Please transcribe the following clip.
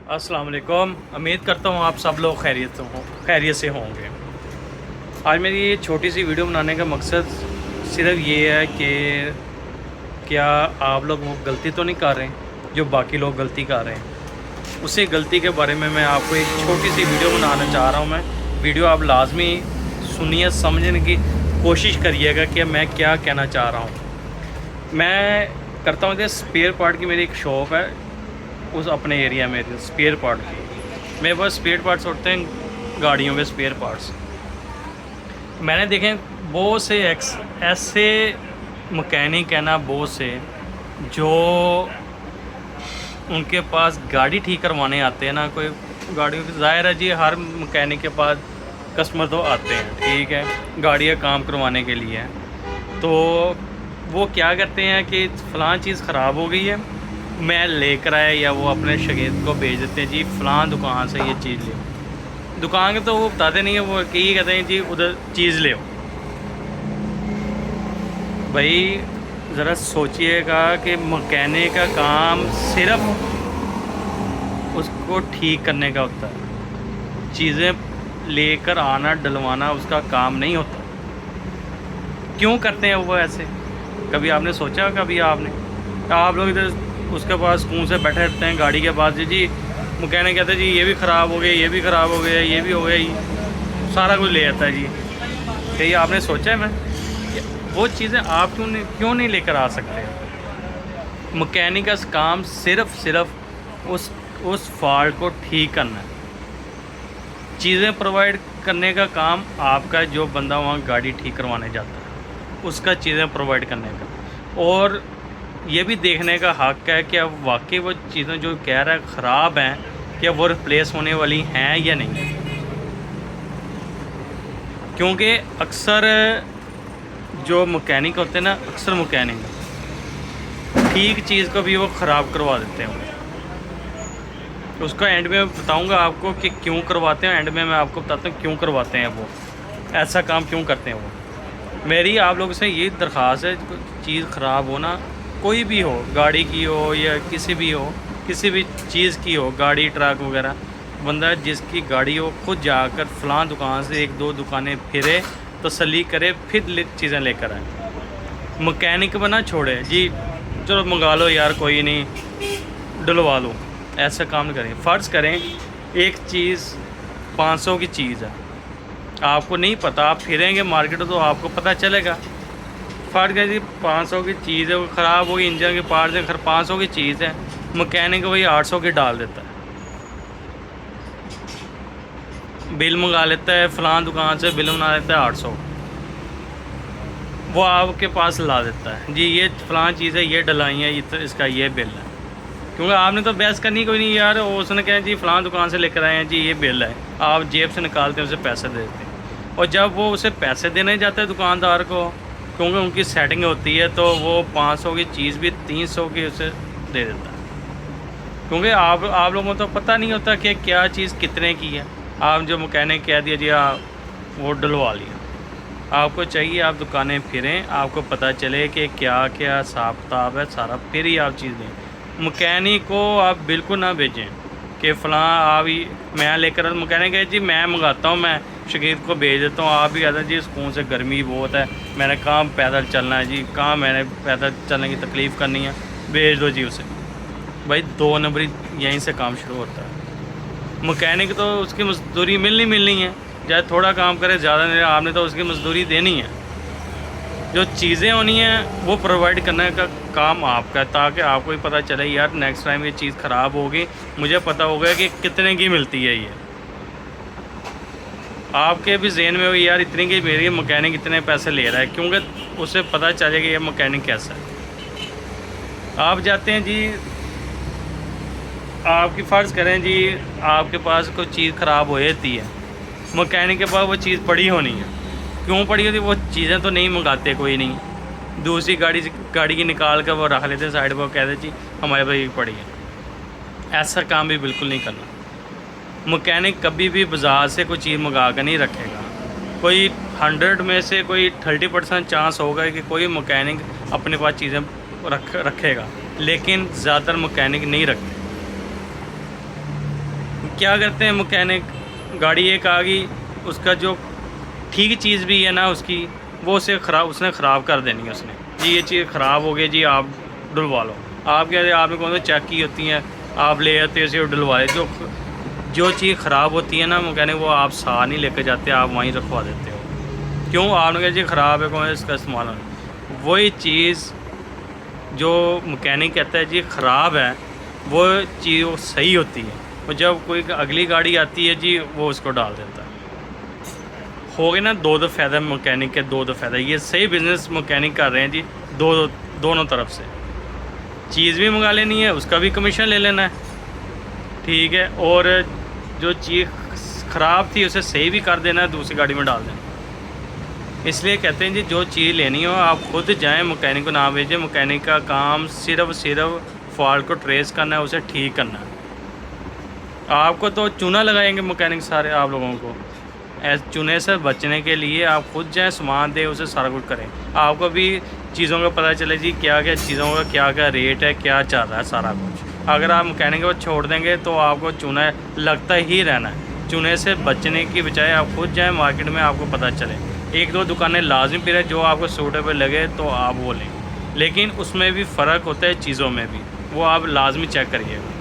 अस्सलाम वालेकुम। उम्मीद करता हूँ आप सब लोग खैरियत से होंगे। आज मेरी ये छोटी सी वीडियो बनाने का मकसद सिर्फ ये है कि क्या आप लोग वो गलती तो नहीं कर रहे हैं जो बाकी लोग गलती कर रहे हैं। उसी गलती के बारे में मैं आपको एक छोटी सी वीडियो बनाना चाह रहा हूँ। मैं वीडियो आप लाजमी सुनिए, समझने की कोशिश करिएगा कि मैं क्या कहना चाह रहा हूँ। मैं करता हूँ कि स्पेयर पार्ट की मेरी एक शॉप है उस अपने एरिया में, स्पेयर पार्ट की मेरे पास स्पेयर पार्ट्स होते हैं, गाड़ियों के स्पेयर पार्ट्स। मैंने देखे बहुत से ऐसे मकैनिक है ना, बहुत से जो उनके पास गाड़ी ठीक करवाने आते हैं ना, कोई गाड़ियों की ज़ाहिर है जी, हर मकैनिक के पास कस्टमर तो आते हैं, ठीक है, गाड़ी का काम करवाने के लिए। तो वो क्या करते हैं कि फ़लाँ चीज़ ख़राब हो गई है, मैं लेकर आया, या वो अपने शागिर्द को भेज देते हैं जी फ़लाँ दुकान से ये चीज़ ले। दुकान के तो वो बताते नहीं है, वो यही कहते हैं जी उधर चीज़ ले। भाई ज़रा सोचिएगा कि मैकेनिक का काम सिर्फ उसको ठीक करने का होता है, चीज़ें लेकर आना डलवाना उसका काम नहीं होता। क्यों करते हैं वो ऐसे? कभी आपने सोचा? कभी आप लोग इधर उसके पास सुकून से बैठे रहते हैं गाड़ी के पास, जी मैकेनिक कहते हैं जी ये भी ख़राब हो गया, ये भी ख़राब हो गया, ये भी हो गया, सारा कुछ ले जाता है जी। कहीं आपने सोचा है मैं वो चीज़ें आप क्यों नहीं लेकर आ सकते? मैकेनिक का काम सिर्फ उस फॉल्ट को ठीक करना है, चीज़ें प्रोवाइड करने का काम आपका, जो बंदा वहाँ गाड़ी ठीक करवाने जाता है उसका चीज़ें प्रोवाइड करने का, और ये भी देखने का हक़ है कि अब वाकई वो चीज़ें जो कह रहा है ख़राब हैं, क्या वो रिप्लेस होने वाली हैं या नहीं। क्योंकि अक्सर जो मैकेनिक होते हैं ना, अक्सर मैकेनिक ठीक चीज़ को भी वो ख़राब करवा देते हैं। उसका एंड में बताऊंगा आपको कि क्यों करवाते हैं, एंड में मैं आपको बताता हूँ क्यों करवाते हैं, वो ऐसा काम क्यों करते हैं। वो मेरी आप लोगों से ये दरख्वास्त है, चीज़ ख़राब हो ना, कोई भी हो, गाड़ी की हो या किसी भी चीज़ की हो, गाड़ी ट्रक वगैरह, बंदा जिसकी गाड़ी हो खुद जाकर फ़लाँ दुकान से एक दो दुकानें फिरे, तसल्ली करे, फिर चीज़ें लेकर आए। मैकेनिक बना छोड़े जी चलो मंगा लो यार, कोई नहीं डलवा लो, ऐसा काम नहीं करें। फ़र्ज़ करें एक चीज़ 500 की चीज़ है, आपको नहीं पता, आप फिरेंगे मार्केट तो आपको पता चलेगा। फ़र्ज़ करें जी 500 की चीज़ है, वो ख़राब होगी, इंजन के पार्ट्स हैं, 500 की चीज़ है, मैकेनिक वही 800 की डाल देता है, बिल मंगा लेता है फ़लाँ दुकान से, बिल बना लेता है 800, वो आपके पास ला देता है जी ये फ़लाँ चीज़ है, ये डलाई है, इसका ये बिल है। क्योंकि आपने तो बहस करनी कोई नहीं यार, उसने कहा जी फ़लाँ दुकान से लेकर आए हैं जी ये बिल है, आप जेब से निकालते हैं, उसे पैसे दे देते हैं। और जब वो उसे पैसे देने जाते हैं दुकानदार को, क्योंकि उनकी सेटिंग होती है, तो वो 500 की चीज़ भी 300 की उसे दे देता है। क्योंकि आप लोगों को तो पता नहीं होता कि क्या चीज़ कितने की है। आप जो मैकेनिक कह दिया जी आप वो डलवा लिया, आपको चाहिए आप दुकानें फिरें, आपको पता चले कि क्या क्या हिसाब किताब है सारा, फिर ही आप चीज़ लें। मैकेनिक को आप बिल्कुल ना भेजें कि फ़लाँ आप ही मैं लेकर, मैकेनिक है जी मैं मंगाता हूँ, मैं शागिर्द को भेज देता हूँ, आप भी कहते हैं जी सुकून से, गर्मी बहुत है, मैंने कहाँ पैदल चलना है जी, कहाँ मैंने पैदल चलने की तकलीफ़ करनी है, भेज दो जी उसे। भाई 2 नंबरी यहीं से काम शुरू होता है। मैकेनिक तो उसकी मजदूरी मिलनी है, चाहे थोड़ा काम करे ज़्यादा नहीं, आपने तो उसकी मजदूरी देनी है। जो चीज़ें होनी हैं वो प्रोवाइड करने का काम आपका है, ताकि आपको ही पता चले यार नेक्स्ट टाइम ये चीज़ ख़राब होगी, मुझे पता होगा कि कितने की मिलती है ये। आपके भी जहन में हो यार इतनी की मेरी, मैकेनिक इतने पैसे ले रहा है, क्योंकि उसे पता चलेगा ये मैकेनिक कैसा है। आप जाते हैं जी, आपकी फ़र्ज़ करें जी आपके पास कोई चीज़ ख़राब हो जाती है, मैकेनिक के पास वो चीज़ पड़ी होनी है, क्यों पड़ी होती, वो चीज़ें तो नहीं मंगाते कोई नहीं, दूसरी गाड़ी की निकाल कर वो रख लेते हैं साइड पर, कहते जी हमारे पास ये पड़ी है। ऐसा काम भी बिल्कुल नहीं करना। मैकेनिक कभी भी बाज़ार से कोई चीज़ मंगा कर नहीं रखेगा। कोई 100 में से कोई 30% चांस होगा कि कोई मैकेनिक अपने पास चीज़ें रखेगा, लेकिन ज़्यादातर मैकेनिक नहीं रखते। کیا کرتے ہیں مکینک، گاڑی ایک آ گئی، اس کا جو ٹھیک چیز بھی ہے نا اس کی، وہ اس نے خراب کر دینی ہے. اس نے جی یہ چیز خراب ہو گئی جی آپ ڈلوا لو. آپ کہتے ہیں آپ نے کون سی چیک کی ہوتی ہیں، آپ لے آتے اسے ڈلوائے. جو چیز خراب ہوتی ہے نا مکینک وہ آپ ساتھ نہیں لے کے جاتے، آپ وہیں رکھوا دیتے ہو. کیوں؟ آپ نے کہا جی خراب ہے، کون اس کا استعمال ہونا. وہی چیز جو مکینک کہتا ہے جی خراب ہے، وہ چیز وہ صحیح ہوتی ہے. اور جب کوئی اگلی گاڑی آتی ہے جی وہ اس کو ڈال دیتا ہے. ہو گئے نا دو فائدہ مکینک کے، دو فائدہ. یہ صحیح بزنس مکینک کر رہے ہیں جی، دونوں طرف سے. چیز بھی منگا لینی ہے، اس کا بھی کمیشن لے لینا ہے، ٹھیک ہے. اور جو چیز خراب تھی اسے صحیح بھی کر دینا ہے، دوسری گاڑی میں ڈال دینا. اس لیے کہتے ہیں جی جو چیز لینی ہو آپ خود جائیں، مکینک کو نہ بھیجیں. مکینک کا کام صرف فالٹ کو ٹریس کرنا ہے، اسے ٹھیک کرنا ہے. آپ کو تو چونا لگائیں گے مکینک سارے آپ لوگوں کو. چونے سے بچنے کے لیے آپ خود جائیں، سامان دیں، اسے سارا کچھ کریں. آپ کو بھی چیزوں کا پتہ چلے جی کیا کیا چیزوں کا کیا ریٹ ہے، کیا چل رہا ہے سارا کچھ. اگر آپ مکینک کو چھوڑ دیں گے تو آپ کو چونا لگتا ہی رہنا ہے. چونے سے بچنے کی بجائے آپ خود جائیں مارکیٹ میں، آپ کو پتہ چلے. ایک دو دکانیں لازم پھریں، جو آپ کو سوٹیبل لگے تو آپ وہ لیں. لیکن اس میں بھی فرق ہوتا ہے چیزوں میں بھی، وہ آپ لازمی چیک کریے گا.